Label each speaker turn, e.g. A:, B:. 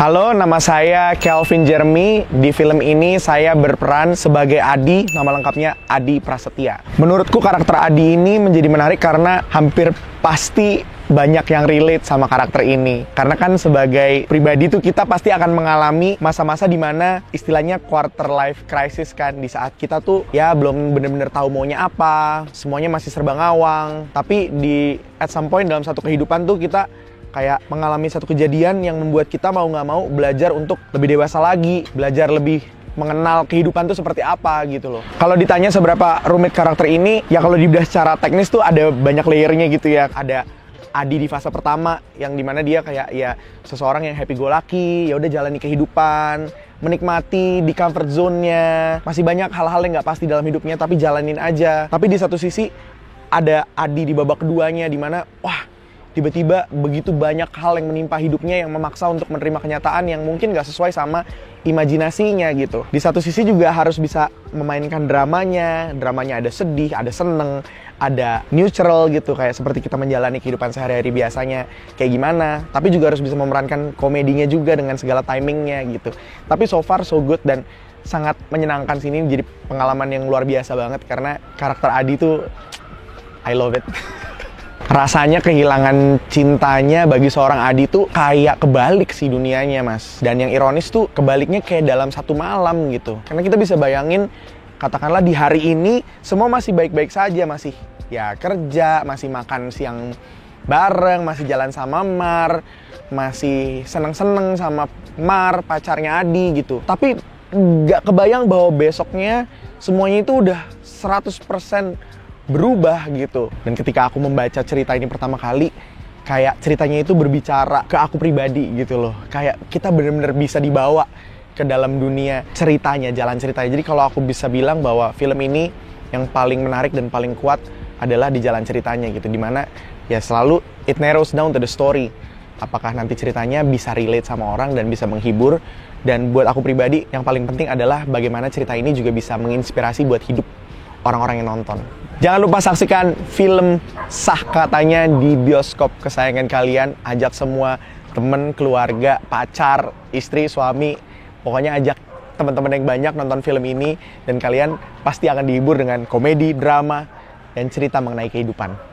A: Halo, nama saya Kelvin Jeremy. Di film ini saya berperan sebagai Adi, nama lengkapnya Adi Prasetya. Menurutku karakter Adi ini menjadi menarik karena hampir pasti banyak yang relate sama karakter ini. Karena kan sebagai pribadi tuh kita pasti akan mengalami masa-masa dimana istilahnya quarter life crisis kan. Di saat kita tuh ya belum bener-bener tahu maunya apa, semuanya masih serba ngawang. Tapi at some point dalam satu kehidupan tuh kita kayak mengalami satu kejadian yang membuat kita mau nggak mau belajar untuk lebih dewasa lagi, belajar lebih mengenal kehidupan tuh seperti apa gitu loh. Kalau ditanya seberapa rumit karakter ini, ya kalau dibedah secara teknis tuh ada banyak layernya gitu ya. Ada Adi di fase pertama yang dimana dia kayak ya seseorang yang happy go lucky, ya udah jalani kehidupan, menikmati di comfort zone-nya. Masih banyak hal-hal yang nggak pasti dalam hidupnya tapi jalanin aja. Tapi di satu sisi ada Adi di babak keduanya dimana wah, tiba-tiba begitu banyak hal yang menimpa hidupnya yang memaksa untuk menerima kenyataan yang mungkin gak sesuai sama imajinasinya gitu. Di satu sisi juga harus bisa memainkan dramanya ada sedih, ada seneng, ada neutral gitu, kayak seperti kita menjalani kehidupan sehari-hari biasanya kayak gimana. Tapi juga harus bisa memerankan komedinya juga dengan segala timingnya gitu. Tapi so far so good dan sangat menyenangkan sini, jadi pengalaman yang luar biasa banget karena karakter Adi tuh I love it. Rasanya kehilangan cintanya bagi seorang Adi tuh kayak kebalik sih dunianya, Mas. Dan yang ironis tuh kebaliknya kayak dalam satu malam gitu. Karena kita bisa bayangin, katakanlah di hari ini semua masih baik-baik saja, masih ya kerja, masih makan siang bareng, masih jalan sama Mar, masih seneng-seneng sama Mar, pacarnya Adi gitu. Tapi gak kebayang bahwa besoknya semuanya itu udah 100% berubah gitu. Dan ketika aku membaca cerita ini pertama kali, kayak ceritanya itu berbicara ke aku pribadi gitu loh. Kayak kita benar-benar bisa dibawa ke dalam dunia ceritanya, jalan ceritanya. Jadi kalau aku bisa bilang bahwa film ini yang paling menarik dan paling kuat adalah di jalan ceritanya gitu. Dimana ya selalu it narrows down to the story. Apakah nanti ceritanya bisa relate sama orang dan bisa menghibur. Dan buat aku pribadi yang paling penting adalah bagaimana cerita ini juga bisa menginspirasi buat hidup orang-orang yang nonton. Jangan lupa saksikan film Sah Katanya di bioskop kesayangan kalian. Ajak semua temen, keluarga, pacar, istri, suami. Pokoknya ajak teman-teman yang banyak nonton film ini. Dan kalian pasti akan dihibur dengan komedi, drama, dan cerita mengenai kehidupan.